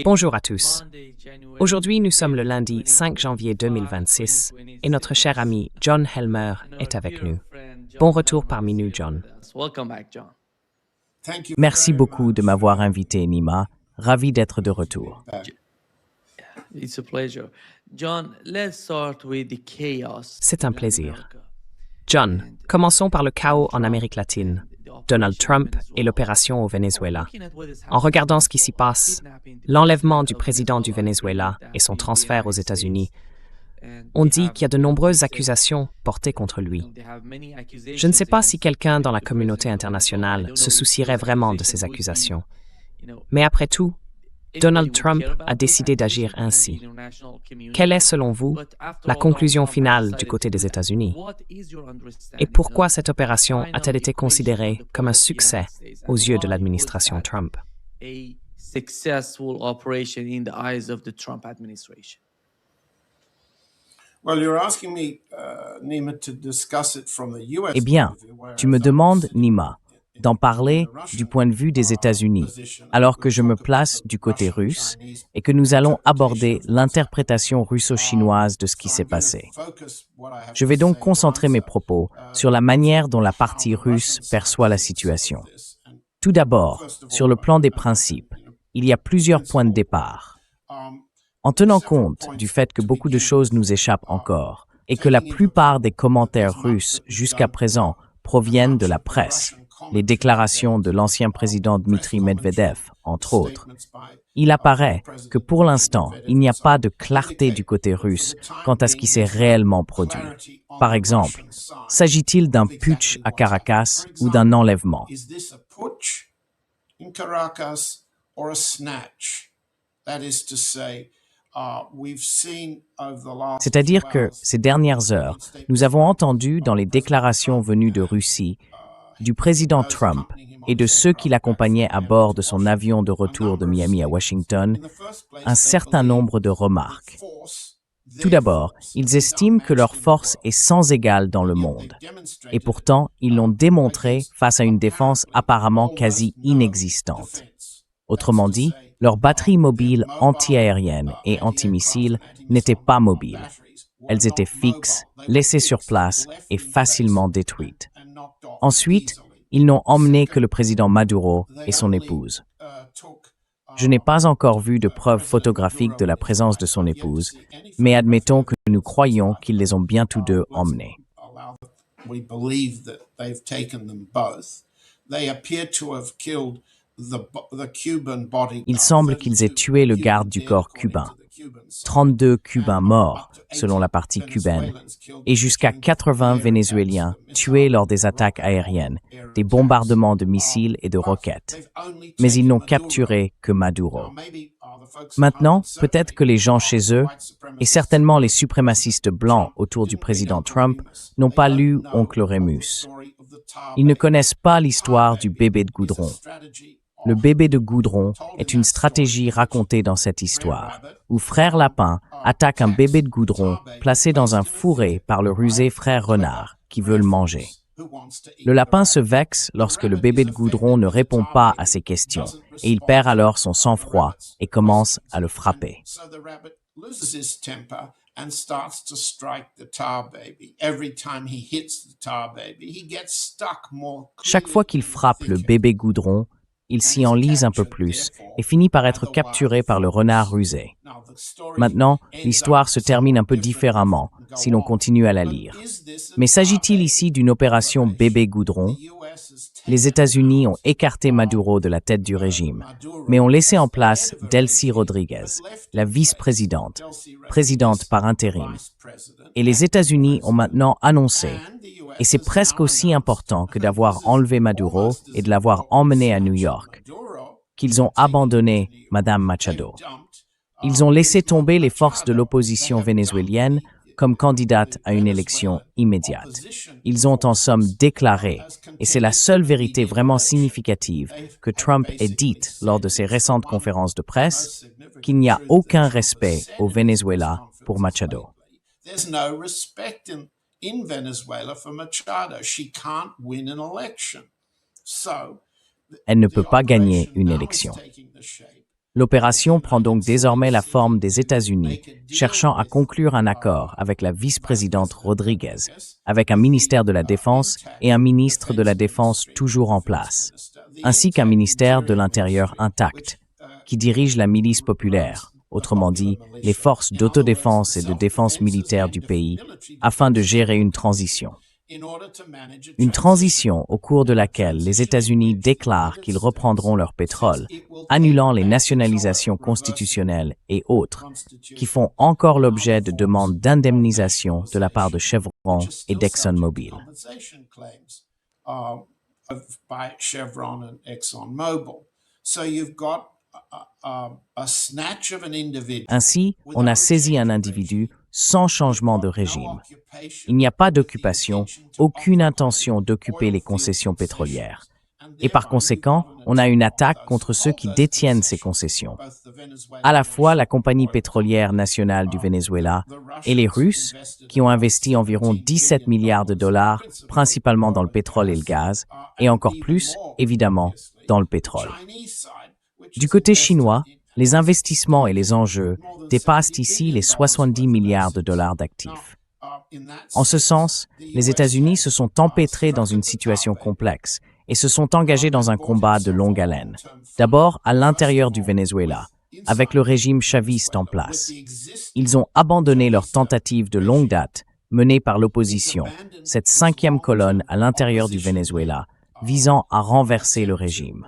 Bonjour à tous. Aujourd'hui, nous sommes le lundi 5 janvier 2026 et notre cher ami John Helmer est avec nous. Bon retour parmi nous, John. Merci beaucoup de m'avoir invité, Nima. Ravi d'être de retour. C'est un plaisir. John, commençons par le chaos en Amérique latine, Donald Trump et l'opération au Venezuela. En regardant ce qui s'y passe, l'enlèvement du président du Venezuela et son transfert aux États-Unis, on dit qu'il y a de nombreuses accusations portées contre lui. Je ne sais pas si quelqu'un dans la communauté internationale se soucierait vraiment de ces accusations. Mais après tout, Donald Trump a décidé d'agir ainsi. Quelle est, selon vous, la conclusion finale du côté des États-Unis? Et pourquoi cette opération a-t-elle été considérée comme un succès aux yeux de l'administration Trump? Eh bien, tu me demandes, Nima, d'en parler du point de vue des États-Unis, alors que je me place du côté russe et que nous allons aborder l'interprétation russo-chinoise de ce qui s'est passé. Je vais donc concentrer mes propos sur la manière dont la partie russe perçoit la situation. Tout d'abord, sur le plan des principes, il y a plusieurs points de départ. En tenant compte du fait que beaucoup de choses nous échappent encore et que la plupart des commentaires russes jusqu'à présent proviennent de la presse, les déclarations de l'ancien président Dmitri Medvedev, entre autres, il apparaît que pour l'instant, il n'y a pas de clarté du côté russe quant à ce qui s'est réellement produit. Par exemple, s'agit-il d'un putsch à Caracas ou d'un enlèvement? C'est-à-dire que, ces dernières heures, nous avons entendu dans les déclarations venues de Russie, du président Trump et de ceux qui l'accompagnaient à bord de son avion de retour de Miami à Washington, un certain nombre de remarques. Tout d'abord, ils estiment que leur force est sans égale dans le monde. Et pourtant, ils l'ont démontré face à une défense apparemment quasi inexistante. Autrement dit, leurs batteries mobiles anti-aériennes et antimissiles n'étaient pas mobiles. Elles étaient fixes, laissées sur place et facilement détruites. Ensuite, ils n'ont emmené que le président Maduro et son épouse. Je n'ai pas encore vu de preuves photographiques de la présence de son épouse, mais admettons que nous croyons qu'ils les ont bien tous deux emmenés. Il semble qu'ils aient tué le garde du corps cubain. 32 Cubains morts, selon la partie cubaine, et jusqu'à 80 Vénézuéliens tués lors des attaques aériennes, des bombardements de missiles et de roquettes. Mais ils n'ont capturé que Maduro. Maintenant, peut-être que les gens chez eux, et certainement les suprémacistes blancs autour du président Trump, n'ont pas lu Oncle Remus. Ils ne connaissent pas l'histoire du bébé de goudron. Le bébé de goudron est une stratégie racontée dans cette histoire, où Frère Lapin attaque un bébé de goudron placé dans un fourré par le rusé Frère Renard, qui veut le manger. Le lapin se vexe lorsque le bébé de goudron ne répond pas à ses questions, et il perd alors son sang-froid et commence à le frapper. Chaque fois qu'il frappe le bébé goudron, il s'y enlise un peu plus et finit par être capturé par le renard rusé. Maintenant, l'histoire se termine un peu différemment si l'on continue à la lire. Mais s'agit-il ici d'une opération bébé goudron? Les États-Unis ont écarté Maduro de la tête du régime, mais ont laissé en place Delcy Rodriguez, la vice-présidente, présidente par intérim. Et les États-Unis ont maintenant annoncé, et c'est presque aussi important que d'avoir enlevé Maduro et de l'avoir emmené à New York, qu'ils ont abandonné Madame Machado. Ils ont laissé tomber les forces de l'opposition vénézuélienne comme candidate à une élection immédiate. Ils ont en somme déclaré, et c'est la seule vérité vraiment significative que Trump ait dite lors de ses récentes conférences de presse, qu'il n'y a aucun respect au Venezuela pour Machado. In Venezuela for Machado. She can't win an election. Elle ne peut pas gagner une élection. L'opération prend donc désormais la forme des États-Unis, cherchant à conclure un accord avec la vice-présidente Rodriguez, avec un ministère de la Défense et un ministre de la Défense toujours en place, ainsi qu'un ministère de l'Intérieur intact, qui dirige la milice populaire, autrement dit, les forces d'autodéfense et de défense militaire du pays, afin de gérer une transition. Une transition au cours de laquelle les États-Unis déclarent qu'ils reprendront leur pétrole, annulant les nationalisations constitutionnelles et autres, qui font encore l'objet de demandes d'indemnisation de la part de Chevron et d'ExxonMobil. Ainsi, on a saisi un individu sans changement de régime. Il n'y a pas d'occupation, aucune intention d'occuper les concessions pétrolières. Et par conséquent, on a une attaque contre ceux qui détiennent ces concessions. À la fois la compagnie pétrolière nationale du Venezuela et les Russes, qui ont investi environ 17 milliards de dollars, principalement dans le pétrole et le gaz, et encore plus, évidemment, dans le pétrole. Du côté chinois, les investissements et les enjeux dépassent ici les 70 milliards de dollars d'actifs. En ce sens, les États-Unis se sont empêtrés dans une situation complexe et se sont engagés dans un combat de longue haleine. D'abord, à l'intérieur du Venezuela, avec le régime chaviste en place. Ils ont abandonné leur tentative de longue date, menée par l'opposition, cette cinquième colonne à l'intérieur du Venezuela, visant à renverser le régime.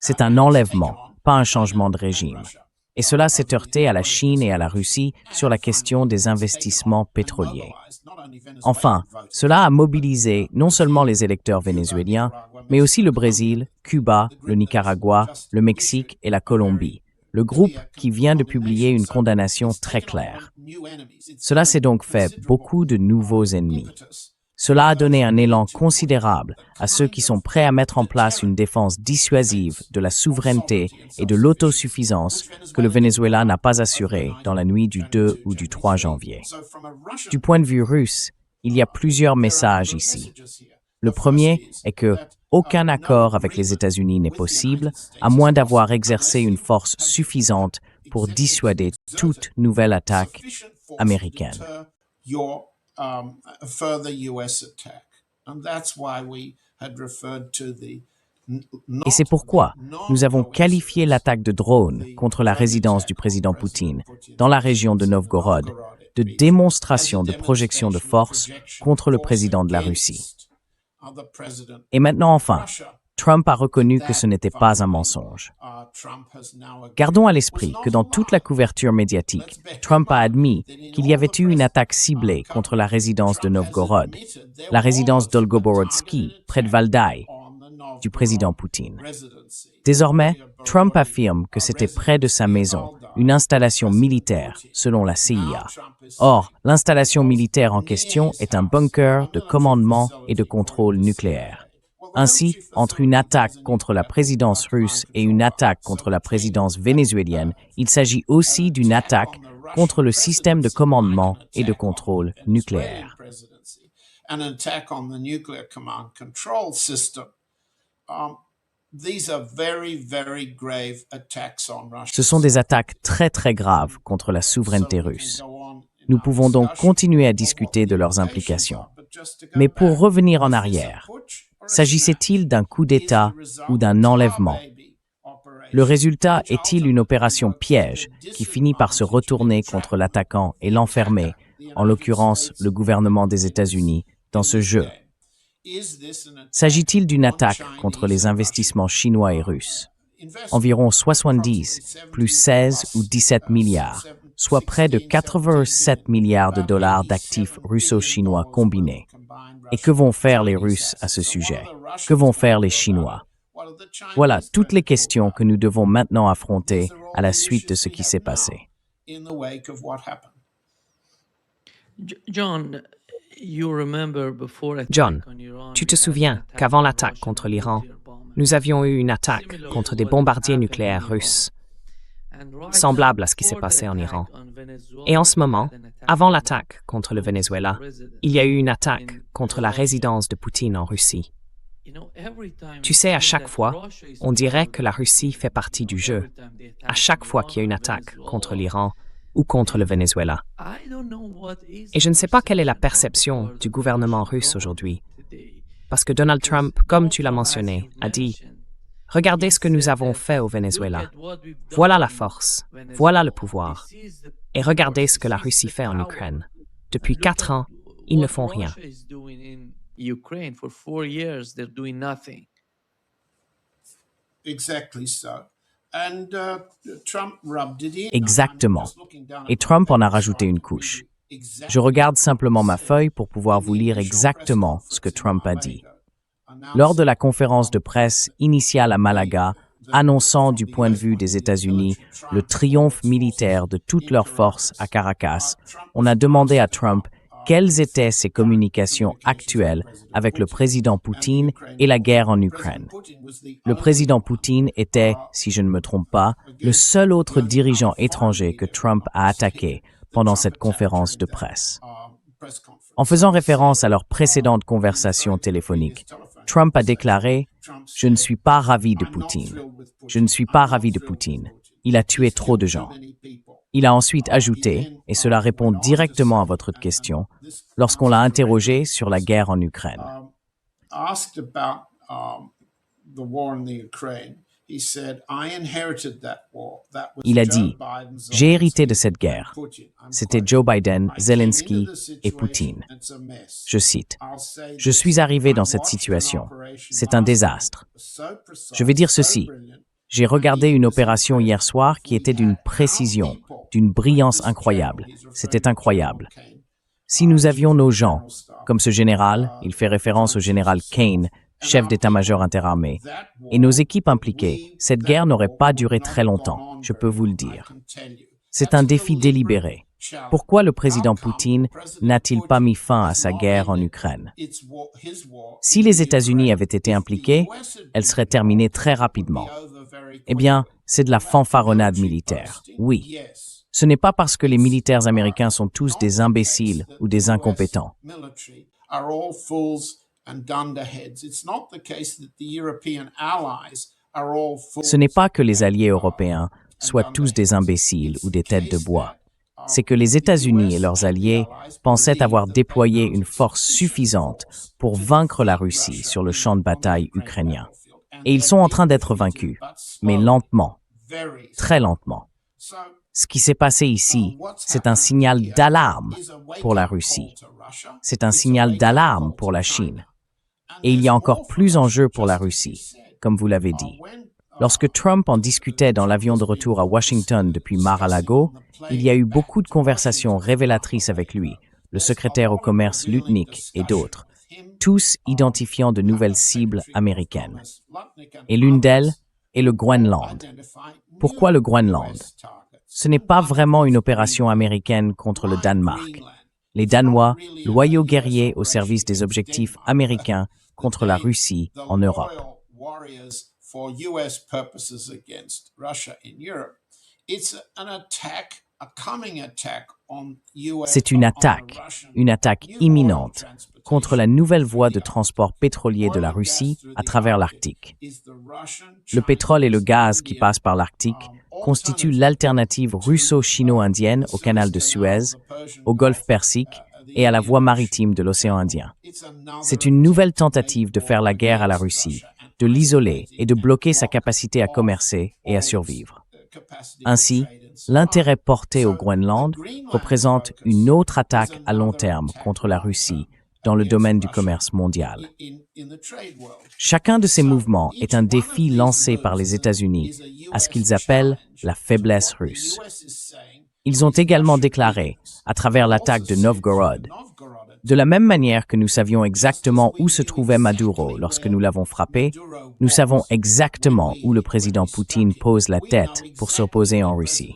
C'est un enlèvement, pas un changement de régime. Et cela s'est heurté à la Chine et à la Russie sur la question des investissements pétroliers. Enfin, cela a mobilisé non seulement les électeurs vénézuéliens, mais aussi le Brésil, Cuba, le Nicaragua, le Mexique et la Colombie, le groupe qui vient de publier une condamnation très claire. Cela s'est donc fait beaucoup de nouveaux ennemis. Cela a donné un élan considérable à ceux qui sont prêts à mettre en place une défense dissuasive de la souveraineté et de l'autosuffisance que le Venezuela n'a pas assurée dans la nuit du 2 ou du 3 janvier. Du point de vue russe, il y a plusieurs messages ici. Le premier est que aucun accord avec les États-Unis n'est possible à moins d'avoir exercé une force suffisante pour dissuader toute nouvelle attaque américaine. Et c'est pourquoi nous avons qualifié l'attaque de drone contre la résidence du président Poutine dans la région de Novgorod de démonstration de projection de force contre le président de la Russie. Et maintenant enfin, Trump a reconnu que ce n'était pas un mensonge. Gardons à l'esprit que dans toute la couverture médiatique, Trump a admis qu'il y avait eu une attaque ciblée contre la résidence de Novgorod, la résidence d'Olgoborodsky, près de Valdai, du président Poutine. Désormais, Trump affirme que c'était près de sa maison, une installation militaire, selon la CIA. Or, l'installation militaire en question est un bunker de commandement et de contrôle nucléaire. Ainsi, entre une attaque contre la présidence russe et une attaque contre la présidence vénézuélienne, il s'agit aussi d'une attaque contre le système de commandement et de contrôle nucléaire. Ce sont des attaques très très graves contre la souveraineté russe. Nous pouvons donc continuer à discuter de leurs implications. Mais pour revenir en arrière, s'agissait-il d'un coup d'État ou d'un enlèvement? Le résultat est-il une opération piège qui finit par se retourner contre l'attaquant et l'enfermer, en l'occurrence le gouvernement des États-Unis, dans ce jeu? S'agit-il d'une attaque contre les investissements chinois et russes? Environ 70, plus 16 ou 17 milliards, soit près de 87 milliards de dollars d'actifs russo-chinois combinés. Et que vont faire les Russes à ce sujet? Que vont faire les Chinois? Voilà toutes les questions que nous devons maintenant affronter à la suite de ce qui s'est passé. John, tu te souviens qu'avant l'attaque contre l'Iran, nous avions eu une attaque contre des bombardiers nucléaires russes, semblable à ce qui s'est passé en Iran. Et en ce moment, avant l'attaque contre le Venezuela, il y a eu une attaque contre la résidence de Poutine en Russie. Tu sais, à chaque fois, on dirait que la Russie fait partie du jeu. À chaque fois qu'il y a une attaque contre l'Iran ou contre le Venezuela. Et je ne sais pas quelle est la perception du gouvernement russe aujourd'hui. Parce que Donald Trump, comme tu l'as mentionné, a dit « Regardez ce que nous avons fait au Venezuela. Voilà la force, voilà le pouvoir. Et regardez ce que la Russie fait en Ukraine. Depuis 4 ans, ils ne font rien. » Exactly so. And Trump rubbed it in. Exactement. Et Trump en a rajouté une couche. Je regarde simplement ma feuille pour pouvoir vous lire exactement ce que Trump a dit. Lors de la conférence de presse initiale à Malaga, annonçant du point de vue des États-Unis le triomphe militaire de toutes leurs forces à Caracas, on a demandé à Trump quelles étaient ses communications actuelles avec le président Poutine et la guerre en Ukraine. Le président Poutine était, si je ne me trompe pas, le seul autre dirigeant étranger que Trump a attaqué pendant cette conférence de presse. En faisant référence à leur précédente conversation téléphonique, Trump a déclaré « Je ne suis pas ravi de Poutine. Je ne suis pas ravi de Poutine. Il a tué trop de gens. » Il a ensuite ajouté, et cela répond directement à votre question, lorsqu'on l'a interrogé sur la guerre en Ukraine. Il a dit « J'ai hérité de cette guerre. C'était Joe Biden, Zelensky et Poutine. » Je cite « Je suis arrivé dans cette situation. C'est un désastre. Je vais dire ceci. J'ai regardé une opération hier soir qui était d'une précision, d'une brillance incroyable. C'était incroyable. Si nous avions nos gens, comme ce général, il fait référence au général Kane, chef d'état-major interarmé, et nos équipes impliquées, cette guerre n'aurait pas duré très longtemps, je peux vous le dire. C'est un défi délibéré. Pourquoi le président Poutine n'a-t-il pas mis fin à sa guerre en Ukraine? Si les États-Unis avaient été impliqués, elle serait terminée très rapidement. Eh bien, c'est de la fanfaronnade militaire, oui. Ce n'est pas parce que les militaires américains sont tous des imbéciles ou des incompétents. Ce n'est pas que les alliés européens soient tous des imbéciles ou des têtes de bois. C'est que les États-Unis et leurs alliés pensaient avoir déployé une force suffisante pour vaincre la Russie sur le champ de bataille ukrainien. Et ils sont en train d'être vaincus, mais lentement, très lentement. Ce qui s'est passé ici, c'est un signal d'alarme pour la Russie. C'est un signal d'alarme pour la Chine. Et il y a encore plus en jeu pour la Russie, comme vous l'avez dit. Lorsque Trump en discutait dans l'avion de retour à Washington depuis Mar-a-Lago, il y a eu beaucoup de conversations révélatrices avec lui, le secrétaire au commerce Lutnick et d'autres, tous identifiant de nouvelles cibles américaines. Et l'une d'elles est le Groenland. Pourquoi le Groenland? Ce n'est pas vraiment une opération américaine contre le Danemark. Les Danois, loyaux guerriers au service des objectifs américains contre la Russie en Europe. C'est une attaque imminente contre la nouvelle voie de transport pétrolier de la Russie à travers l'Arctique. Le pétrole et le gaz qui passent par l'Arctique constituent l'alternative russo-chino-indienne au canal de Suez, au golfe Persique et à la voie maritime de l'océan Indien. C'est une nouvelle tentative de faire la guerre à la Russie, de l'isoler et de bloquer sa capacité à commercer et à survivre. Ainsi, l'intérêt porté au Groenland représente une autre attaque à long terme contre la Russie dans le domaine du commerce mondial. Chacun de ces mouvements est un défi lancé par les États-Unis à ce qu'ils appellent la faiblesse russe. Ils ont également déclaré, à travers l'attaque de Novgorod, de la même manière que nous savions exactement où se trouvait Maduro lorsque nous l'avons frappé, nous savons exactement où le président Poutine pose la tête pour s'opposer en Russie.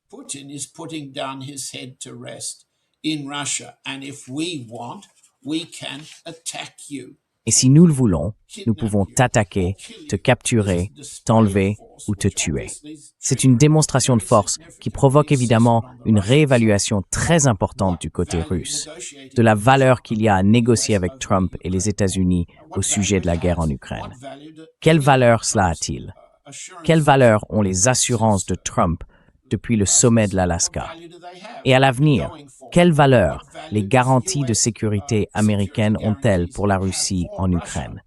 Putin is putting down his head to rest in Russia, and if we want, we can attack you Et si nous le voulons, nous pouvons t'attaquer, te capturer, t'enlever ou te tuer. C'est une démonstration de force qui provoque évidemment une réévaluation très importante du côté russe, de la valeur qu'il y a à négocier avec Trump et les États-Unis au sujet de la guerre en Ukraine. Quelle valeur cela a-t-il? Quelle valeur ont les assurances de Trump depuis le sommet de l'Alaska? Et à l'avenir, quelle valeur les garanties de sécurité américaines ont-elles pour la Russie en Ukraine?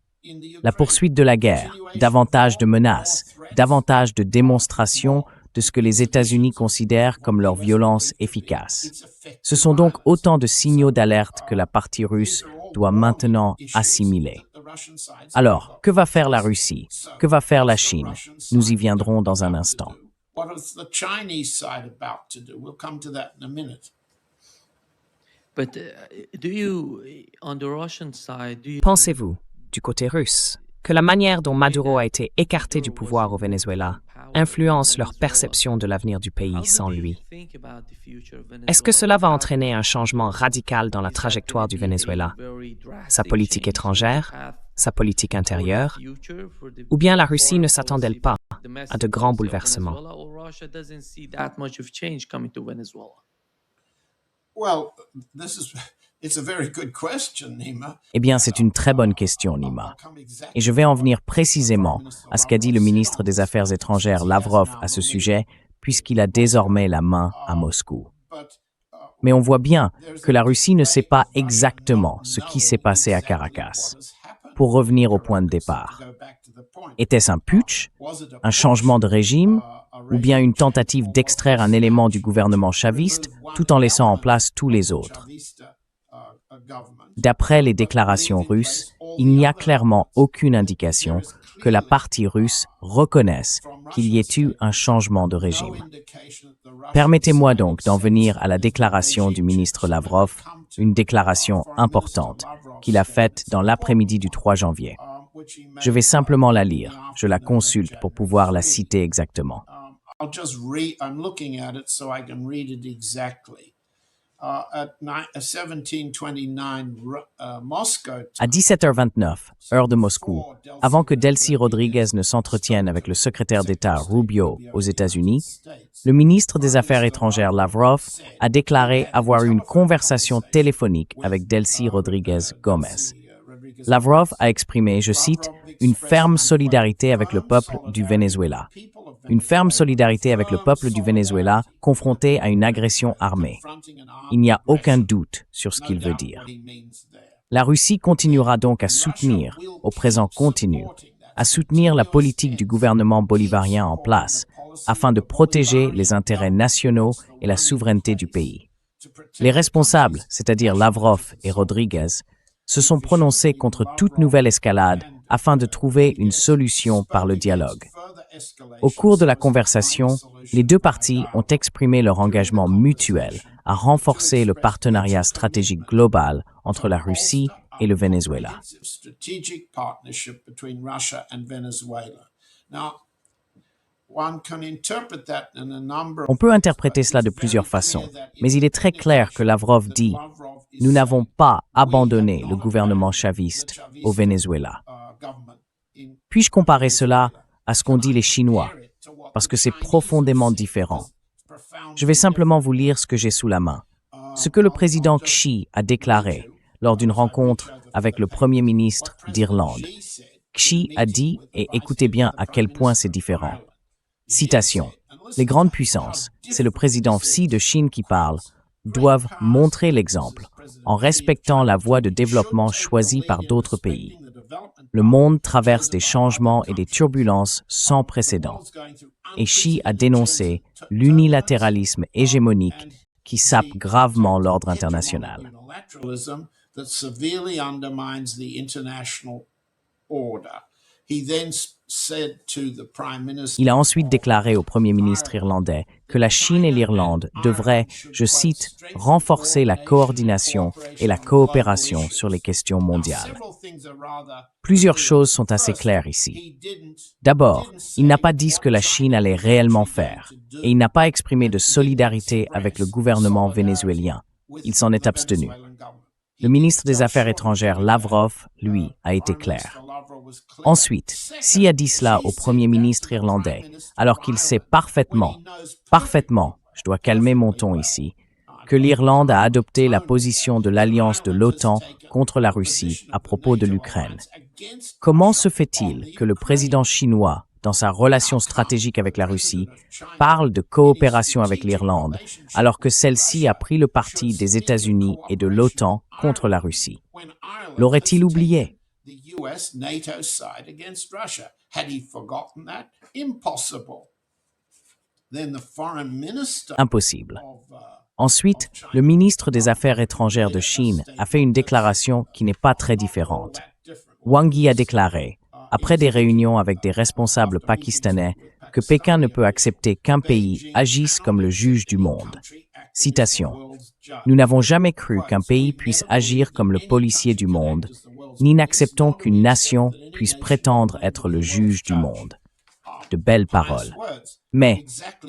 La poursuite de la guerre, davantage de menaces, davantage de démonstrations de ce que les États-Unis considèrent comme leur violence efficace. Ce sont donc autant de signaux d'alerte que la partie russe doit maintenant assimiler. Alors, que va faire la Russie? Que va faire la Chine? Nous y viendrons dans un instant. What is the Chinese side about to do? We'll come to that in a minute. But on the Russian side, Pensez-vous, du côté russe, que la manière dont Maduro a été écarté du pouvoir au Venezuela influence leur perception de l'avenir du pays sans lui? Est-ce que cela va entraîner un changement radical dans la trajectoire du Venezuela, sa politique étrangère, sa politique intérieure, ou bien la Russie ne s'attend-elle pas à de grands bouleversements? Well, it's a very good question, Nima. Eh bien, c'est une très bonne question, Nima. Et je vais en venir précisément à ce qu'a dit le ministre des Affaires étrangères Lavrov à ce sujet, puisqu'il a désormais la main à Moscou. Mais on voit bien que la Russie ne sait pas exactement ce qui s'est passé à Caracas. Pour revenir au point de départ, était-ce un putsch, un changement de régime, ou bien une tentative d'extraire un élément du gouvernement chaviste tout en laissant en place tous les autres? D'après les déclarations russes, il n'y a clairement aucune indication que la partie russe reconnaisse qu'il y ait eu un changement de régime. Permettez-moi donc d'en venir à la déclaration du ministre Lavrov, une déclaration importante qu'il a faite dans l'après-midi du 3 janvier. Je vais simplement la lire, je la consulte pour pouvoir la citer exactement. I'll just read. I'm looking at it so I can read it exactly. At 17:29 Moscow time, À 17h29, heure de Moscou, avant que Delcy Rodriguez ne s'entretienne avec le secrétaire d'État Rubio aux États-Unis, le ministre des Affaires étrangères Lavrov a déclaré avoir eu une conversation téléphonique avec Delcy Rodriguez Gomez. Lavrov a exprimé, je cite, « une ferme solidarité avec le peuple du Venezuela ». Une ferme solidarité avec le peuple du Venezuela confronté à une agression armée. Il n'y a aucun doute sur ce qu'il veut dire. La Russie continuera donc à soutenir, au présent continu, à soutenir la politique du gouvernement bolivarien en place, afin de protéger les intérêts nationaux et la souveraineté du pays. Les responsables, c'est-à-dire Lavrov et Rodriguez, se sont prononcés contre toute nouvelle escalade afin de trouver une solution par le dialogue. Au cours de la conversation, les deux parties ont exprimé leur engagement mutuel à renforcer le partenariat stratégique global entre la Russie et le Venezuela. On peut interpréter cela de plusieurs façons, mais il est très clair que Lavrov dit « Nous n'avons pas abandonné le gouvernement chaviste au Venezuela ». Puis-je comparer cela à ce qu'ont dit les Chinois, parce que c'est profondément différent. Je vais simplement vous lire ce que j'ai sous la main. Ce que le président Xi a déclaré lors d'une rencontre avec le Premier ministre d'Irlande. Xi a dit, et écoutez bien à quel point c'est différent. Citation. « Les grandes puissances, c'est le président Xi de Chine qui parle, doivent montrer l'exemple en respectant la voie de développement choisie par d'autres pays. Le monde traverse des changements et des turbulences sans précédent. Et Xi a dénoncé l'unilatéralisme hégémonique qui sape gravement l'ordre international. » Il a ensuite déclaré au Premier ministre irlandais que la Chine et l'Irlande devraient, je cite, « renforcer la coordination et la coopération sur les questions mondiales ». Plusieurs choses sont assez claires ici. D'abord, il n'a pas dit ce que la Chine allait réellement faire, et il n'a pas exprimé de solidarité avec le gouvernement vénézuélien. Il s'en est abstenu. Le ministre des Affaires étrangères Lavrov, lui, a été clair. Ensuite, s'il a dit cela au Premier ministre irlandais, alors qu'il sait parfaitement, je dois calmer mon ton ici, que l'Irlande a adopté la position de l'alliance de l'OTAN contre la Russie à propos de l'Ukraine. Comment se fait-il que le président chinois, dans sa relation stratégique avec la Russie, parle de coopération avec l'Irlande, alors que celle-ci a pris le parti des États-Unis et de l'OTAN contre la Russie? L'aurait-il oublié? Impossible. Ensuite, le ministre des Affaires étrangères de Chine a fait une déclaration qui n'est pas très différente. Wang Yi a déclaré, après des réunions avec des responsables pakistanais, que Pékin ne peut accepter qu'un pays agisse comme le juge du monde. Citation. « Nous n'avons jamais cru qu'un pays puisse agir comme le policier du monde, ni n'acceptons qu'une nation puisse prétendre être le juge du monde. » De belles paroles. Mais,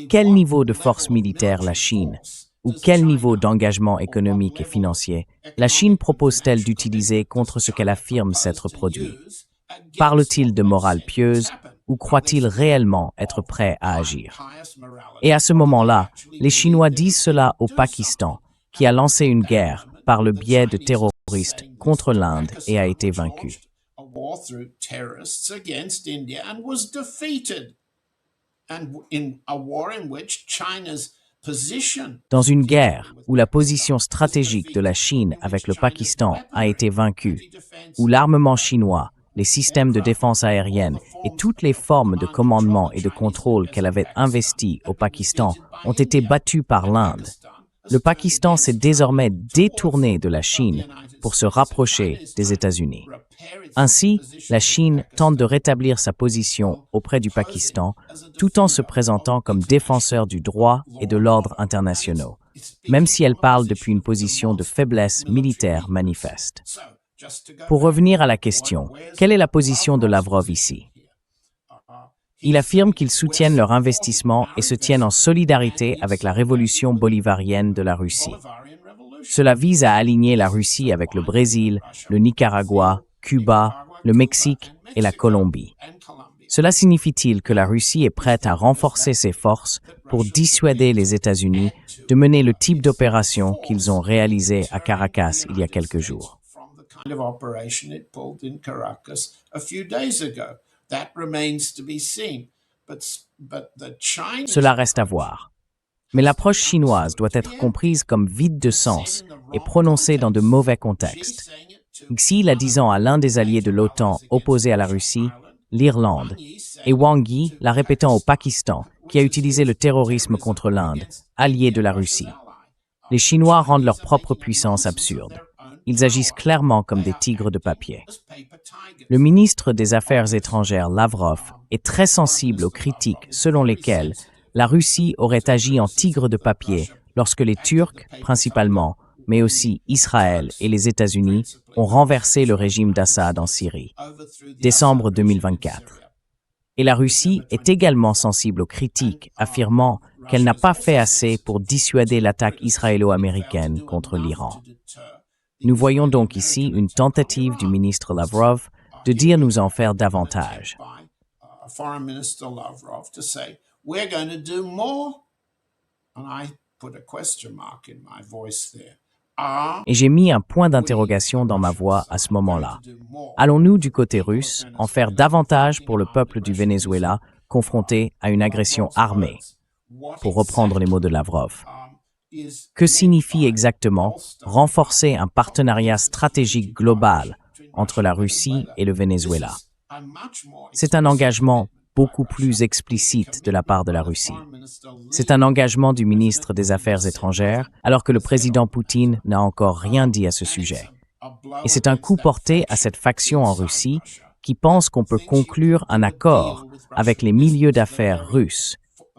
quel niveau de force militaire la Chine, ou quel niveau d'engagement économique et financier la Chine propose-t-elle d'utiliser contre ce qu'elle affirme s'être produit? Parle-t-il de morale pieuse ou croit-il réellement être prêt à agir? Et à ce moment-là, les Chinois disent cela au Pakistan, qui a lancé une guerre par le biais de terroristes contre l'Inde et a été vaincu. Dans une guerre où la position stratégique de la Chine avec le Pakistan a été vaincue, où l'armement chinois, les systèmes de défense aérienne et toutes les formes de commandement et de contrôle qu'elle avait investies au Pakistan ont été battus par l'Inde, le Pakistan s'est désormais détourné de la Chine pour se rapprocher des États-Unis. Ainsi, la Chine tente de rétablir sa position auprès du Pakistan tout en se présentant comme défenseur du droit et de l'ordre internationaux, même si elle parle depuis une position de faiblesse militaire manifeste. Pour revenir à la question, quelle est la position de Lavrov ici? Il affirme qu'ils soutiennent leur investissement et se tiennent en solidarité avec la révolution bolivarienne de la Russie. Cela vise à aligner la Russie avec le Brésil, le Nicaragua, Cuba, le Mexique et la Colombie. Cela signifie-t-il que la Russie est prête à renforcer ses forces pour dissuader les États-Unis de mener le type d'opération qu'ils ont réalisé à Caracas il y a quelques jours? Cela reste à voir. Mais l'approche chinoise doit être comprise comme vide de sens et prononcée dans de mauvais contextes. Ici, la disant à l'un des alliés de l'OTAN opposé à la Russie, l'Irlande, et Wang Yi la répétant au Pakistan, qui a utilisé le terrorisme contre l'Inde, allié de la Russie. Les Chinois rendent leur propre puissance absurde. Ils agissent clairement comme des tigres de papier. Le ministre des Affaires étrangères Lavrov est très sensible aux critiques selon lesquelles la Russie aurait agi en tigre de papier lorsque les Turcs, principalement, mais aussi Israël et les États-Unis, ont renversé le régime d'Assad en Syrie. Décembre 2024. Et la Russie est également sensible aux critiques, affirmant qu'elle n'a pas fait assez pour dissuader l'attaque israélo-américaine contre l'Iran. Nous voyons donc ici une tentative du ministre Lavrov de dire nous en faire davantage. Et j'ai mis un point d'interrogation dans ma voix à ce moment-là. Allons-nous du côté russe en faire davantage pour le peuple du Venezuela confronté à une agression armée, pour reprendre les mots de Lavrov? Que signifie exactement renforcer un partenariat stratégique global entre la Russie et le Venezuela? C'est un engagement beaucoup plus explicite de la part de la Russie. C'est un engagement du ministre des Affaires étrangères, alors que le président Poutine n'a encore rien dit à ce sujet. Et c'est un coup porté à cette faction en Russie qui pense qu'on peut conclure un accord avec les milieux d'affaires russes.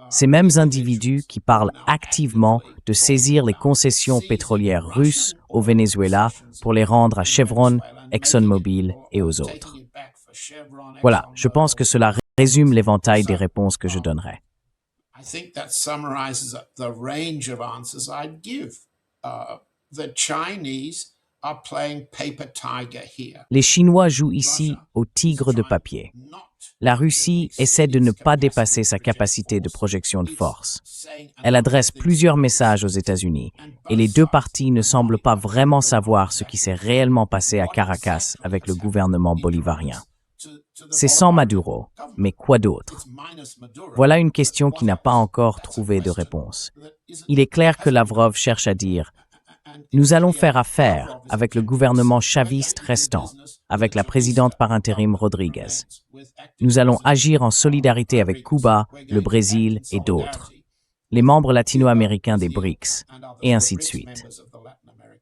Ces mêmes individus qui parlent activement de saisir les concessions pétrolières russes au Venezuela pour les rendre à Chevron, ExxonMobil et aux autres. Voilà, je pense que cela résume l'éventail des réponses que je donnerai. I think that summarizes the range of answers I'd give. The Chinese are playing paper tiger here. Les Chinois jouent ici au tigre de papier. La Russie essaie de ne pas dépasser sa capacité de projection de force. Elle adresse plusieurs messages aux États-Unis et les deux parties ne semblent pas vraiment savoir ce qui s'est réellement passé à Caracas avec le gouvernement bolivarien. C'est sans Maduro, mais quoi d'autre? Voilà une question qui n'a pas encore trouvé de réponse. Il est clair que Lavrov cherche à dire « Nous allons faire affaire avec le gouvernement chaviste restant, avec la présidente par intérim Rodriguez. Nous allons agir en solidarité avec Cuba, le Brésil et d'autres, les membres latino-américains des BRICS, et ainsi de suite. »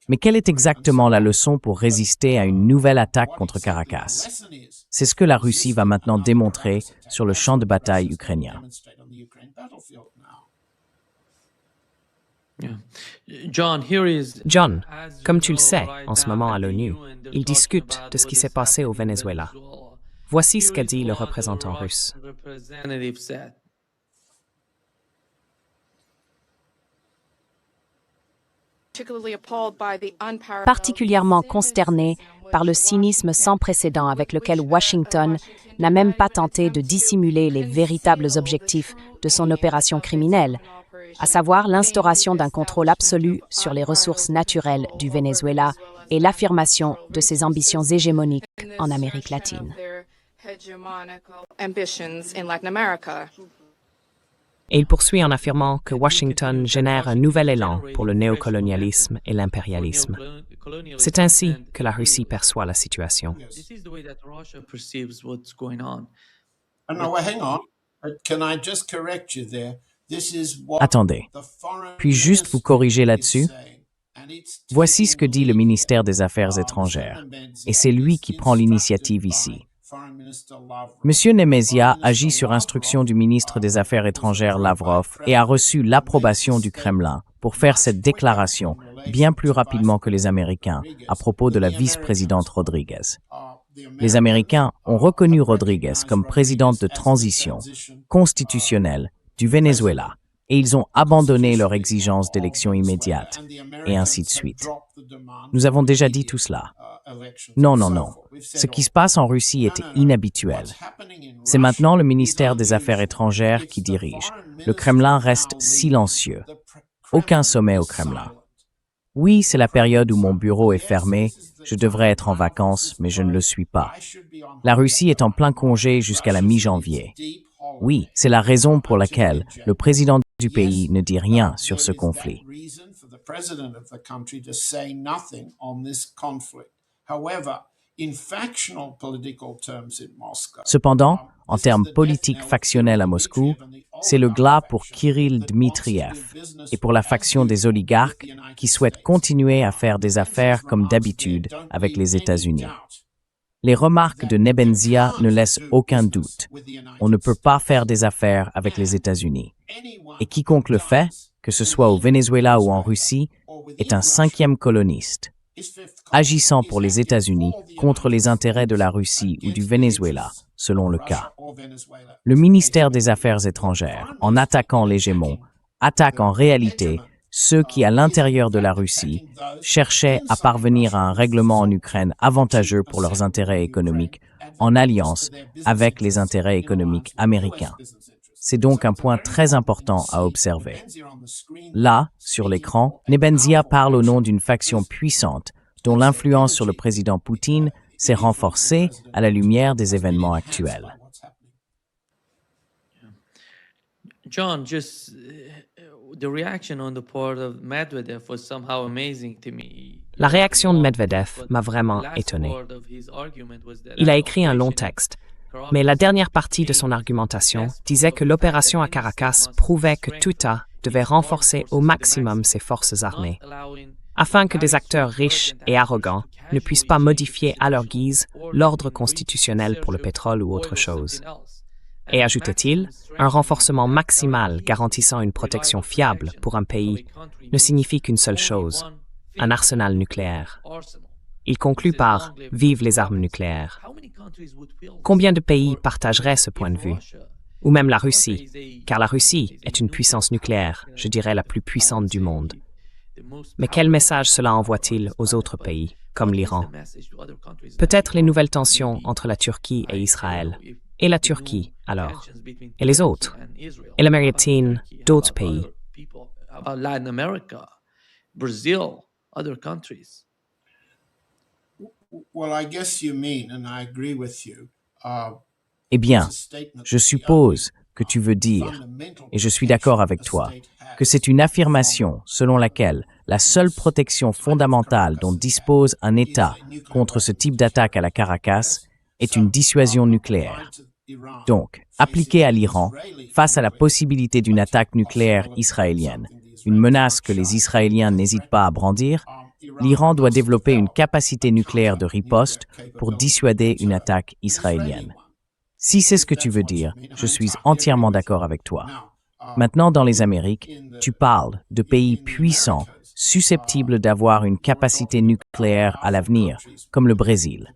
Mais quelle est exactement la leçon pour résister à une nouvelle attaque contre Caracas? C'est ce que la Russie va maintenant démontrer sur le champ de bataille ukrainien. John, comme tu le sais, en ce moment à l'ONU, ils discutent de ce qui s'est passé au Venezuela. Voici ce qu'a dit le représentant russe. Particulièrement consterné par le cynisme sans précédent avec lequel Washington n'a même pas tenté de dissimuler les véritables objectifs de son opération criminelle, à savoir l'instauration d'un contrôle absolu sur les ressources naturelles du Venezuela et l'affirmation de ses ambitions hégémoniques en Amérique latine. Et il poursuit en affirmant que Washington génère un nouvel élan pour le néocolonialisme et l'impérialisme. C'est ainsi que la Russie perçoit la situation. Attendez, puis-je juste vous corriger là-dessus? Voici ce que dit le ministère des Affaires étrangères, et c'est lui qui prend l'initiative ici. Monsieur Nemesia agit sur instruction du ministre des Affaires étrangères Lavrov et a reçu l'approbation du Kremlin pour faire cette déclaration bien plus rapidement que les Américains à propos de la vice-présidente Rodriguez. Les Américains ont reconnu Rodriguez comme présidente de transition constitutionnelle du Venezuela et ils ont abandonné leur exigence d'élection immédiate, et ainsi de suite. Nous avons déjà dit tout cela. Non. Ce qui se passe en Russie est inhabituel. C'est maintenant le ministère des Affaires étrangères qui dirige. Le Kremlin reste silencieux. Aucun sommet au Kremlin. Oui, c'est la période où mon bureau est fermé. Je devrais être en vacances, mais je ne le suis pas. La Russie est en plein congé jusqu'à la mi-janvier. Oui, c'est la raison pour laquelle le président du pays ne dit rien sur ce conflit. Cependant, en termes politiques factionnels à Moscou, c'est le glas pour Kirill Dmitriev et pour la faction des oligarques qui souhaitent continuer à faire des affaires comme d'habitude avec les États-Unis. Les remarques de Nebenzia ne laissent aucun doute. On ne peut pas faire des affaires avec les États-Unis. Et quiconque le fait, que ce soit au Venezuela ou en Russie, est un cinquième coloniste, agissant pour les États-Unis contre les intérêts de la Russie ou du Venezuela, selon le cas. Le ministère des Affaires étrangères, en attaquant l'hégémon, attaque en réalité ceux qui, à l'intérieur de la Russie, cherchaient à parvenir à un règlement en Ukraine avantageux pour leurs intérêts économiques, en alliance avec les intérêts économiques américains. C'est donc un point très important à observer. Là, sur l'écran, Nebenzia parle au nom d'une faction puissante dont l'influence sur le président Poutine s'est renforcée à la lumière des événements actuels. John, just the reaction on the part of Medvedev was somehow amazing to me. La réaction de Medvedev m'a vraiment étonné. Il a écrit un long texte, mais la dernière partie de son argumentation disait que l'opération à Caracas prouvait que Twitter devait renforcer au maximum ses forces armées, afin que des acteurs riches et arrogants ne puissent pas modifier à leur guise l'ordre constitutionnel pour le pétrole ou autre chose. Et ajoutait-il, un renforcement maximal garantissant une protection fiable pour un pays ne signifie qu'une seule chose, un arsenal nucléaire. Il conclut par « Vive les armes nucléaires ». Combien de pays partageraient ce point de vue? Ou même la Russie, car la Russie est une puissance nucléaire, je dirais la plus puissante du monde. Mais quel message cela envoie-t-il aux autres pays? comme l'Iran. Peut-être les nouvelles tensions entre la Turquie et Israël. Et la Turquie, alors. Et les autres. Et l'Amérique latine, d'autres pays. Latin America, Brazil, other countries. Well, I guess you mean, and I agree with you. Eh bien, je suppose que tu veux dire, et je suis d'accord avec toi, que c'est une affirmation selon laquelle la seule protection fondamentale dont dispose un État contre ce type d'attaque à la Caracas est une dissuasion nucléaire. Donc, appliquée à l'Iran, face à la possibilité d'une attaque nucléaire israélienne, une menace que les Israéliens n'hésitent pas à brandir, l'Iran doit développer une capacité nucléaire de riposte pour dissuader une attaque israélienne. Si c'est ce que tu veux dire, je suis entièrement d'accord avec toi. Maintenant, dans les Amériques, tu parles de pays puissants, susceptibles d'avoir une capacité nucléaire à l'avenir, comme le Brésil.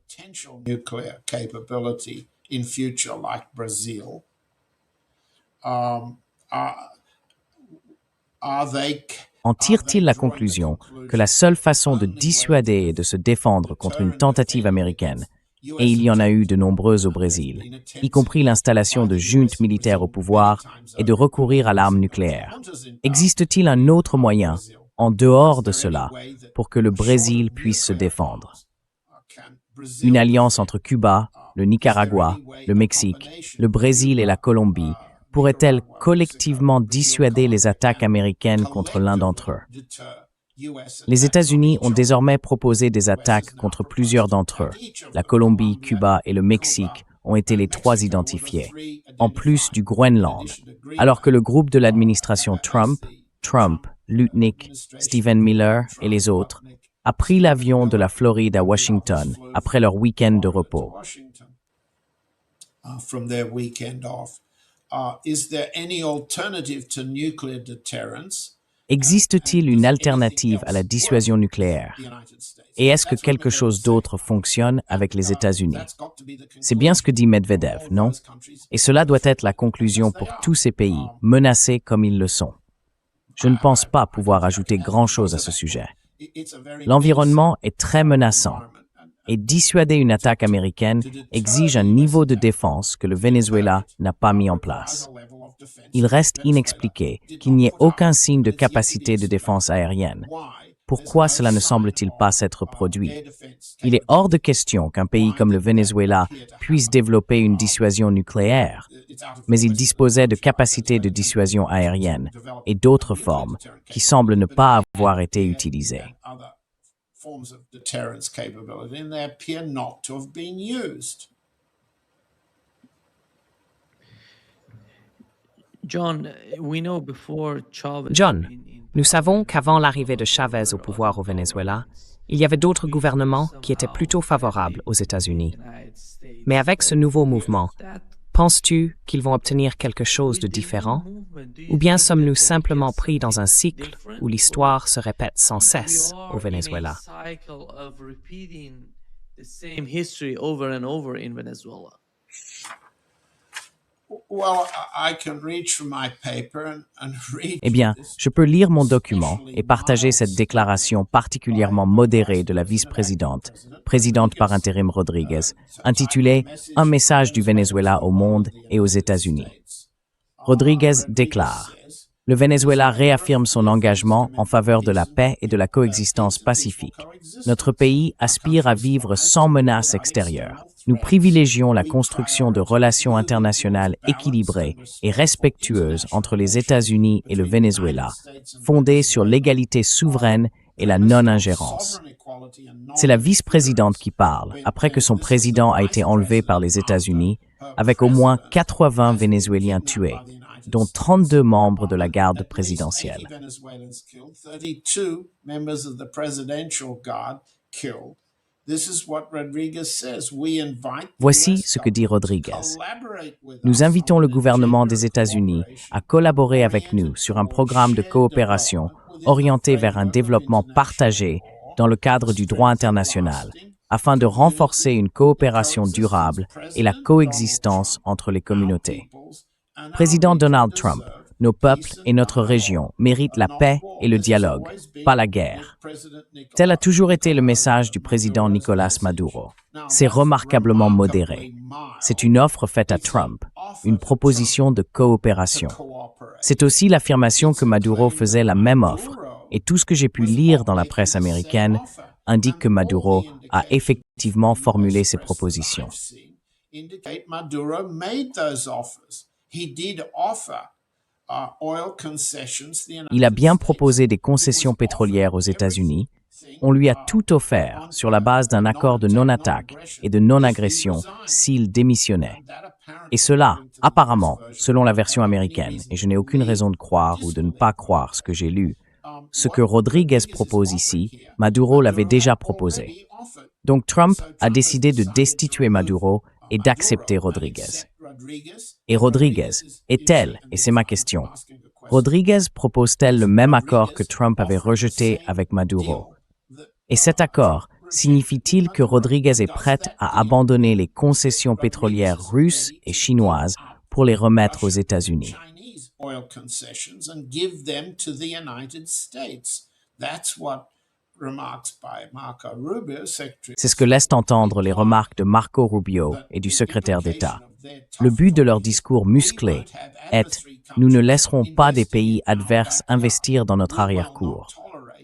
Nuclear capability in future, like Brazil. Are they En tire-t-il la conclusion que la seule façon de dissuader et de se défendre contre une tentative américaine, et il y en a eu de nombreuses au Brésil, y compris l'installation de juntes militaires au pouvoir et de recourir à l'arme nucléaire, existe-t-il un autre moyen, en dehors de cela, pour que le Brésil puisse se défendre? Une alliance entre Cuba, le Nicaragua, le Mexique, le Brésil et la Colombie pourrait-elle collectivement dissuader les attaques américaines contre l'un d'entre eux? Les États-Unis ont désormais proposé des attaques contre plusieurs d'entre eux. La Colombie, Cuba et le Mexique ont été les trois identifiés, en plus du Groenland, alors que le groupe de l'administration Trump, Lutnick, Stephen Miller et les autres, a pris l'avion de la Floride à Washington après leur week-end de repos. from their weekend off? Is there any alternative to nuclear deterrence? Existe-t-il une alternative à la dissuasion nucléaire? Et est-ce que quelque chose d'autre fonctionne avec les États-Unis? C'est bien ce que dit Medvedev, non? Et cela doit être la conclusion pour tous ces pays, menacés comme ils le sont. Je ne pense pas pouvoir ajouter grand-chose à ce sujet. L'environnement est très menaçant, et dissuader une attaque américaine exige un niveau de défense que le Venezuela n'a pas mis en place. Il reste inexpliqué qu'il n'y ait aucun signe de capacité de défense aérienne. Pourquoi cela ne semble-t-il pas s'être produit? Il est hors de question qu'un pays comme le Venezuela puisse développer une dissuasion nucléaire, mais il disposait de capacités de dissuasion aérienne et d'autres formes qui semblent ne pas avoir été utilisées. Forms of deterrence capability, and they appear not to have been used. John, we know before Chavez. John, nous savons qu'avant l'arrivée de Chavez au pouvoir au Venezuela, il y avait d'autres gouvernements qui étaient plutôt favorables aux États-Unis. Mais avec ce nouveau mouvement, penses-tu qu'ils vont obtenir quelque chose de différent? Ou bien sommes-nous simplement pris dans un cycle où l'histoire se répète sans cesse au Venezuela? Well, I can reach from my paper and read. Eh bien, je peux lire mon document et partager cette déclaration particulièrement modérée de la vice-présidente, présidente par intérim Rodriguez, intitulée « Un message du Venezuela au monde et aux États-Unis ». Rodriguez déclare « Le Venezuela réaffirme son engagement en faveur de la paix et de la coexistence pacifique. Notre pays aspire à vivre sans menace extérieure. Nous privilégions la construction de relations internationales équilibrées et respectueuses entre les États-Unis et le Venezuela, fondées sur l'égalité souveraine et la non-ingérence. » C'est la vice-présidente qui parle, après que son président a été enlevé par les États-Unis, avec au moins 80 Vénézuéliens tués, dont 32 membres de la garde présidentielle. Voici ce que dit Rodriguez. Nous invitons le gouvernement des États-Unis à collaborer avec nous sur un programme de coopération orienté vers un développement partagé dans le cadre du droit international, afin de renforcer une coopération durable et la coexistence entre les communautés. Président Donald Trump, nos peuples et notre région méritent la paix et le dialogue, pas la guerre. Tel a toujours été le message du président Nicolás Maduro. C'est remarquablement modéré. C'est une offre faite à Trump, une proposition de coopération. C'est aussi l'affirmation que Maduro faisait la même offre, et tout ce que j'ai pu lire dans la presse américaine indique que Maduro a effectivement formulé ces propositions. Il a bien proposé des concessions pétrolières aux États-Unis. On lui a tout offert sur la base d'un accord de non-attaque et de non-agression s'il démissionnait. Et cela, apparemment, selon la version américaine, et je n'ai aucune raison de croire ou de ne pas croire ce que j'ai lu, ce que Rodríguez propose ici, Maduro l'avait déjà proposé. Donc Trump a décidé de destituer Maduro et d'accepter Rodríguez. Et Rodríguez est-elle, et c'est ma question, Rodríguez propose-t-elle le même accord que Trump avait rejeté avec Maduro? Et cet accord signifie-t-il que Rodríguez est prête à abandonner les concessions pétrolières russes et chinoises pour les remettre aux États-Unis? C'est ce que laissent entendre les remarques de Marco Rubio et du secrétaire d'État. Le but de leur discours musclé est « Nous ne laisserons pas des pays adverses investir dans notre arrière-cour.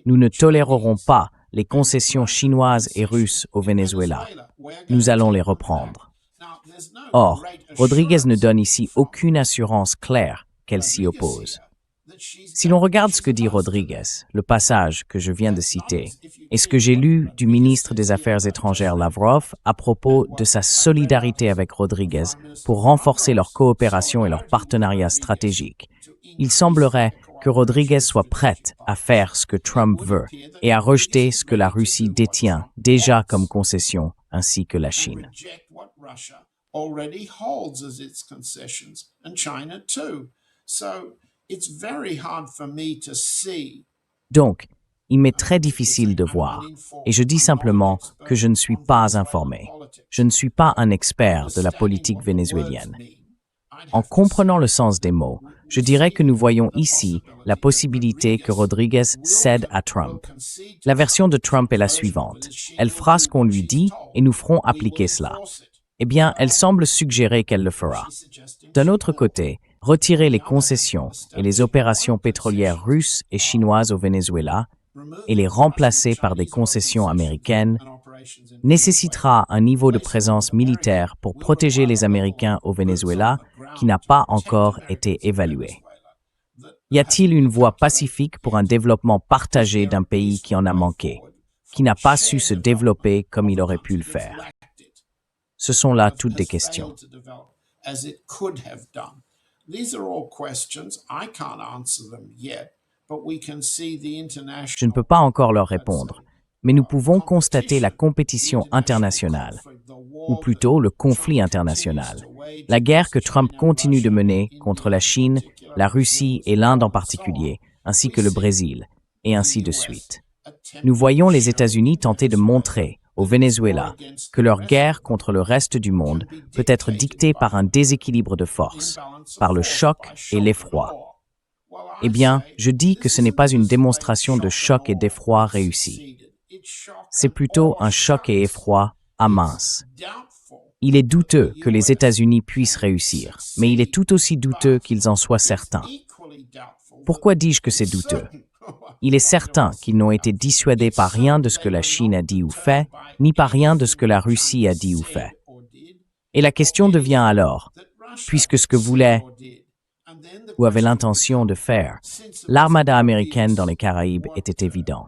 Nous ne tolérerons pas les concessions chinoises et russes au Venezuela. Nous allons les reprendre. » Or, Rodríguez ne donne ici aucune assurance claire qu'elle s'y oppose. Si l'on regarde ce que dit Rodríguez, le passage que je viens de citer, et ce que j'ai lu du ministre des Affaires étrangères Lavrov à propos de sa solidarité avec Rodríguez pour renforcer leur coopération et leur partenariat stratégique, il semblerait que Rodríguez soit prête à faire ce que Trump veut et à rejeter ce que la Russie détient déjà comme concession, ainsi que la Chine. Donc, il m'est très difficile de voir, et je dis simplement que je ne suis pas informé. Je ne suis pas un expert de la politique vénézuélienne. En comprenant le sens des mots, je dirais que nous voyons ici la possibilité que Rodríguez cède à Trump. La version de Trump est la suivante. Elle fera ce qu'on lui dit et nous ferons appliquer cela. Eh bien, elle semble suggérer qu'elle le fera. D'un autre côté, retirer les concessions et les opérations pétrolières russes et chinoises au Venezuela et les remplacer par des concessions américaines nécessitera un niveau de présence militaire pour protéger les Américains au Venezuela qui n'a pas encore été évalué. Y a-t-il une voie pacifique pour un développement partagé d'un pays qui en a manqué, qui n'a pas su se développer comme il aurait pu le faire? Ce sont là toutes des questions. Je ne peux pas encore leur répondre, mais nous pouvons constater la compétition internationale, ou plutôt le conflit international, la guerre que Trump continue de mener contre la Chine, la Russie et l'Inde en particulier, ainsi que le Brésil, et ainsi de suite. Nous voyons les États-Unis tenter de montrer au Venezuela que leur guerre contre le reste du monde peut être dictée par un déséquilibre de force, par le choc et l'effroi. Eh bien, je dis que ce n'est pas une démonstration de choc et d'effroi réussie. C'est plutôt un choc et effroi à mince. Il est douteux que les États-Unis puissent réussir, mais il est tout aussi douteux qu'ils en soient certains. Pourquoi dis-je que c'est douteux? Il est certain qu'ils n'ont été dissuadés par rien de ce que la Chine a dit ou fait, ni par rien de ce que la Russie a dit ou fait. Et la question devient alors, puisque ce que voulait ou avait l'intention de faire l'armada américaine dans les Caraïbes était évident.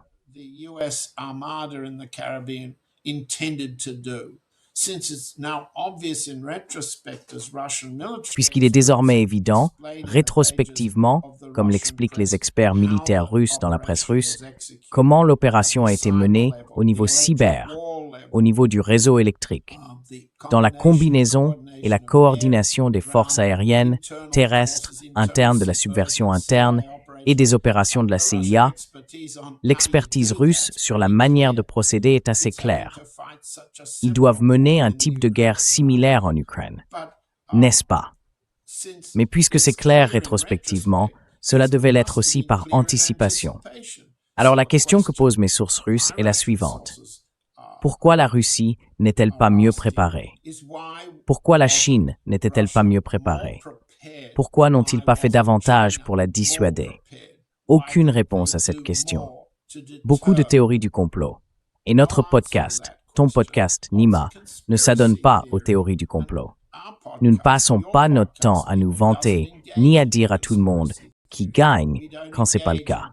Puisqu'il est désormais évident, rétrospectivement, comme l'expliquent les experts militaires russes dans la presse russe, comment l'opération a été menée au niveau cyber, au niveau du réseau électrique, dans la combinaison et la coordination des forces aériennes, terrestres, internes de la subversion interne et des opérations de la CIA, l'expertise russe sur la manière de procéder est assez claire. Ils doivent mener un type de guerre similaire en Ukraine, n'est-ce pas? Mais puisque c'est clair rétrospectivement, cela devait l'être aussi par anticipation. Alors la question que posent mes sources russes est la suivante. Pourquoi la Russie n'est-elle pas mieux préparée? Pourquoi la Chine n'était-elle pas mieux préparée? Pourquoi n'ont-ils pas fait davantage pour la dissuader? Aucune réponse à cette question. Beaucoup de théories du complot. Et notre podcast, ton podcast Nima, ne s'adonne pas aux théories du complot. Nous ne passons pas notre temps à nous vanter, ni à dire à tout le monde qui gagne quand c'est pas le cas.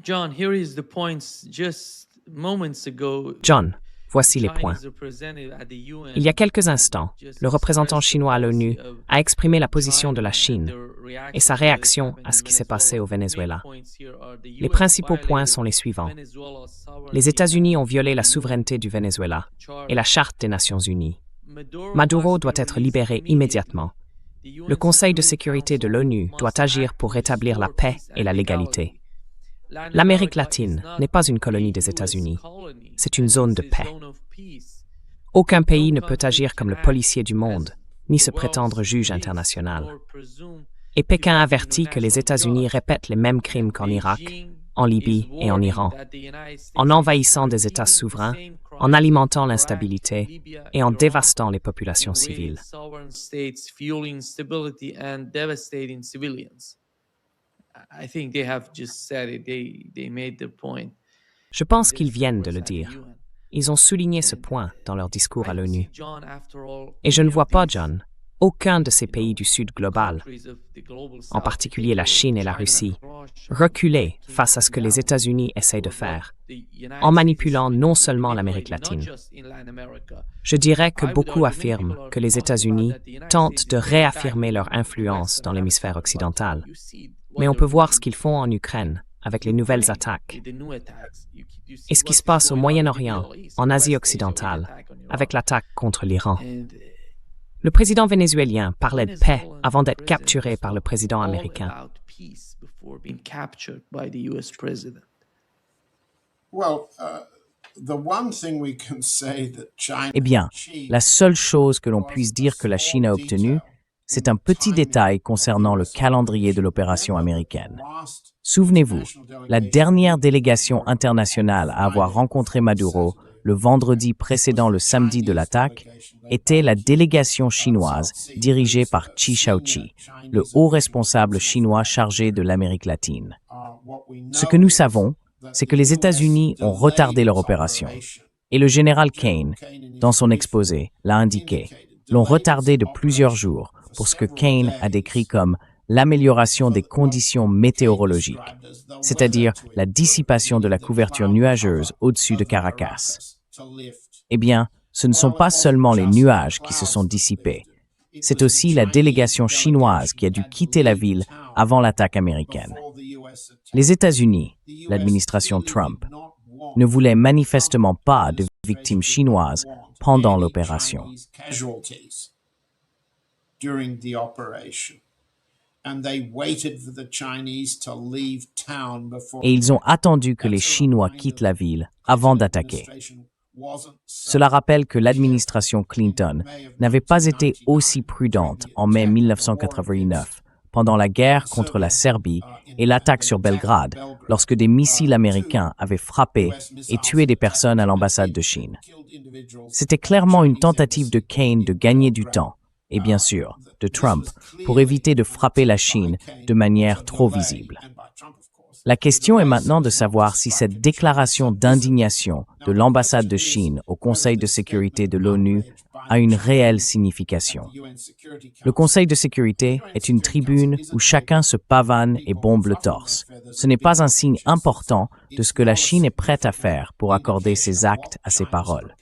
John, here is the points just moments ago. John, voici les points. Il y a quelques instants, le représentant chinois à l'ONU a exprimé la position de la Chine et sa réaction à ce qui s'est passé au Venezuela. Les principaux points sont les suivants. Les États-Unis ont violé la souveraineté du Venezuela et la Charte des Nations Unies. Maduro doit être libéré immédiatement. Le Conseil de sécurité de l'ONU doit agir pour rétablir la paix et la légalité. L'Amérique latine n'est pas une colonie des États-Unis, c'est une zone de paix. Aucun pays ne peut agir comme le policier du monde, ni se prétendre juge international. Et Pékin avertit que les États-Unis répètent les mêmes crimes qu'en Irak, en Libye et en Iran, en envahissant des États souverains, en alimentant l'instabilité et en dévastant les populations civiles. Je pense qu'ils viennent de le dire. Ils ont souligné ce point dans leur discours à l'ONU. Et je ne vois pas, John, aucun de ces pays du Sud global, en particulier la Chine et la Russie, reculer face à ce que les États-Unis essayent de faire, en manipulant non seulement l'Amérique latine. Je dirais que beaucoup affirment que les États-Unis tentent de réaffirmer leur influence dans l'hémisphère occidental. Mais on peut voir ce qu'ils font en Ukraine avec les nouvelles attaques et ce qui se passe au Moyen-Orient, en Asie occidentale, avec l'attaque contre l'Iran. Le président vénézuélien parlait de paix avant d'être capturé par le président américain. Eh bien, la seule chose que l'on puisse dire que la Chine a obtenue, c'est un petit détail concernant le calendrier de l'opération américaine. Souvenez-vous, la dernière délégation internationale à avoir rencontré Maduro le vendredi précédant le samedi de l'attaque était la délégation chinoise dirigée par Chi Shaoqi, le haut responsable chinois chargé de l'Amérique latine. Ce que nous savons, c'est que les États-Unis ont retardé leur opération. Et le général Kane, dans son exposé, l'a indiqué, l'ont retardé de plusieurs jours pour ce que Kane a décrit comme l'amélioration des conditions météorologiques, c'est-à-dire la dissipation de la couverture nuageuse au-dessus de Caracas. Eh bien, ce ne sont pas seulement les nuages qui se sont dissipés, c'est aussi la délégation chinoise qui a dû quitter la ville avant l'attaque américaine. Les États-Unis, l'administration Trump, ne voulaient manifestement pas de victimes chinoises pendant l'opération. Et ils ont attendu que les Chinois quittent la ville avant d'attaquer. Cela rappelle que l'administration Clinton n'avait pas été aussi prudente en mai 1989, pendant la guerre contre la Serbie et l'attaque sur Belgrade, lorsque des missiles américains avaient frappé et tué des personnes à l'ambassade de Chine. C'était clairement une tentative de Kane de gagner du temps, et bien sûr, de Trump, pour éviter de frapper la Chine de manière trop visible. La question est maintenant de savoir si cette déclaration d'indignation de l'ambassade de Chine au Conseil de sécurité de l'ONU a une réelle signification. Le Conseil de sécurité est une tribune où chacun se pavane et bombe le torse. Ce n'est pas un signe important de ce que la Chine est prête à faire pour accorder ses actes à ses paroles.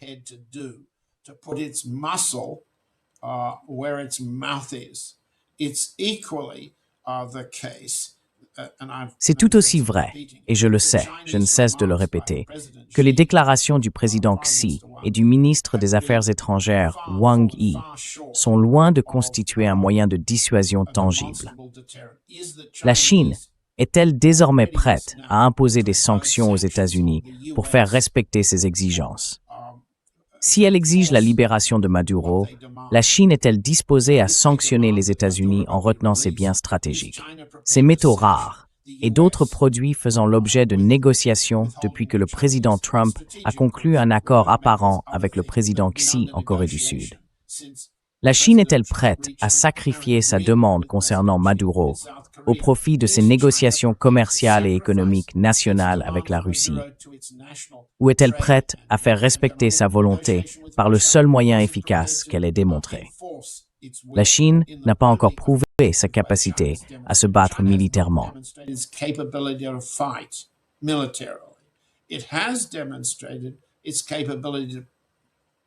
C'est tout aussi vrai, et je le sais, je ne cesse de le répéter, que les déclarations du président Xi et du ministre des Affaires étrangères Wang Yi sont loin de constituer un moyen de dissuasion tangible. La Chine est-elle désormais prête à imposer des sanctions aux États-Unis pour faire respecter ses exigences? Si elle exige la libération de Maduro, la Chine est-elle disposée à sanctionner les États-Unis en retenant ses biens stratégiques, ses métaux rares et d'autres produits faisant l'objet de négociations depuis que le président Trump a conclu un accord apparent avec le président Xi en Corée du Sud? La Chine est-elle prête à sacrifier sa demande concernant Maduro au profit de ses négociations commerciales et économiques nationales avec la Russie? Ou est-elle prête à faire respecter sa volonté par le seul moyen efficace qu'elle ait démontré? La Chine n'a pas encore prouvé sa capacité à se battre militairement.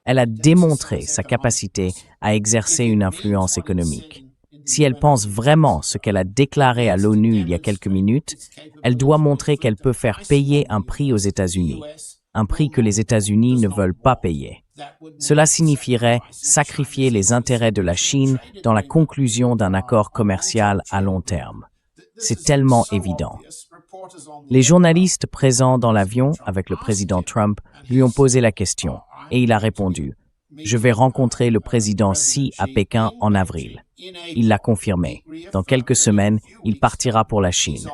Elle a démontré sa capacité à exercer une influence économique. Si elle pense vraiment ce qu'elle a déclaré à l'ONU il y a quelques minutes, elle doit montrer qu'elle peut faire payer un prix aux États-Unis, un prix que les États-Unis ne veulent pas payer. Cela signifierait sacrifier les intérêts de la Chine dans la conclusion d'un accord commercial à long terme. C'est tellement évident. Les journalistes présents dans l'avion avec le président Trump lui ont posé la question et il a répondu « Je vais rencontrer le président Xi à Pékin en avril ». Il l'a confirmé. Dans quelques semaines, il partira pour la Chine.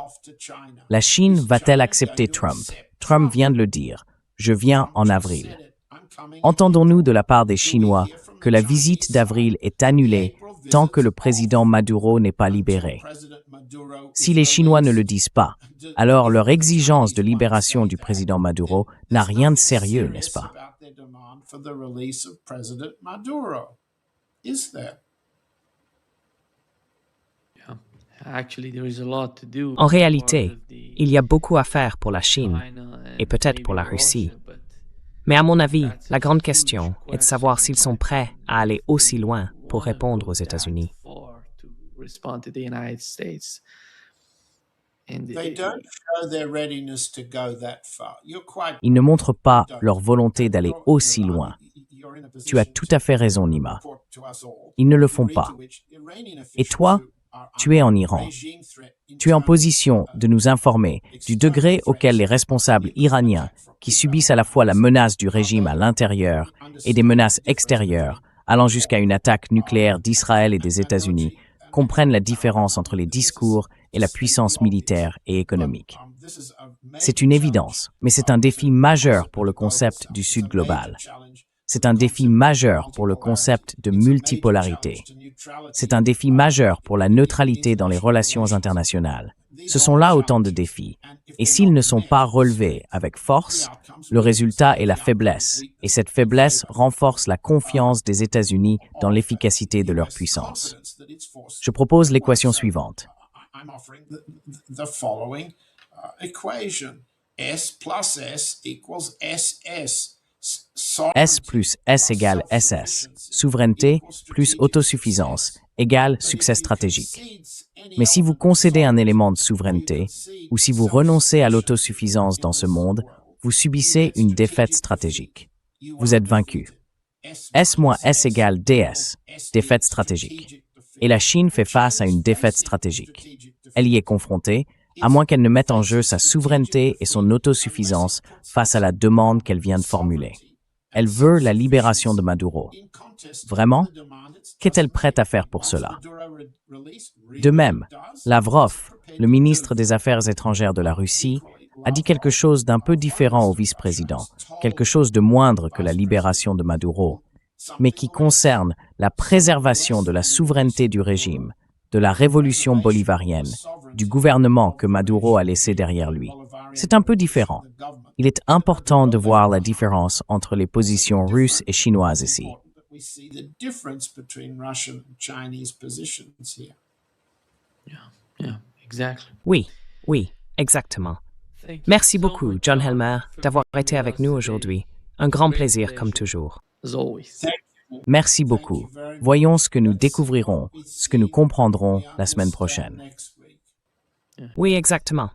La Chine va-t-elle accepter Trump? Trump vient de le dire. Je viens en avril. Entendons-nous de la part des Chinois que la visite d'avril est annulée tant que le président Maduro n'est pas libéré? Si les Chinois ne le disent pas, alors leur exigence de libération du président Maduro n'a rien de sérieux, n'est-ce pas? En réalité, il y a beaucoup à faire pour la Chine et peut-être pour la Russie. Mais à mon avis, la grande question est de savoir s'ils sont prêts à aller aussi loin pour répondre aux États-Unis. Ils ne montrent pas leur volonté d'aller aussi loin. Tu as tout à fait raison, Nima. Ils ne le font pas. Et toi, tu es en Iran. Tu es en position de nous informer du degré auquel les responsables iraniens, qui subissent à la fois la menace du régime à l'intérieur et des menaces extérieures, allant jusqu'à une attaque nucléaire d'Israël et des États-Unis, comprennent la différence entre les discours et la puissance militaire et économique. C'est une évidence, mais c'est un défi majeur pour le concept du Sud global. C'est un défi majeur pour le concept de multipolarité. C'est un défi majeur pour la neutralité dans les relations internationales. Ce sont là autant de défis. Et s'ils ne sont pas relevés avec force, le résultat est la faiblesse. Et cette faiblesse renforce la confiance des États-Unis dans l'efficacité de leur puissance. Je propose l'équation suivante. S plus S égale SS, souveraineté plus autosuffisance égale succès stratégique. Mais si vous concédez un élément de souveraineté, ou si vous renoncez à l'autosuffisance dans ce monde, vous subissez une défaite stratégique. Vous êtes vaincu. S moins S égale DS, défaite stratégique. Et la Chine fait face à une défaite stratégique. Elle y est confrontée, à moins qu'elle ne mette en jeu sa souveraineté et son autosuffisance face à la demande qu'elle vient de formuler. Elle veut la libération de Maduro. Vraiment? Qu'est-elle prête à faire pour cela? De même, Lavrov, le ministre des Affaires étrangères de la Russie, a dit quelque chose d'un peu différent au vice-président, quelque chose de moindre que la libération de Maduro, mais qui concerne la préservation de la souveraineté du régime, de la révolution bolivarienne, du gouvernement que Maduro a laissé derrière lui. C'est un peu différent. Il est important de voir la différence entre les positions russes et chinoises ici. Oui, exactement. Merci beaucoup, John Helmer, d'avoir été avec nous aujourd'hui. Un grand plaisir, comme toujours. Merci beaucoup. Voyons ce que nous découvrirons, ce que nous comprendrons la semaine prochaine. Oui, exactement.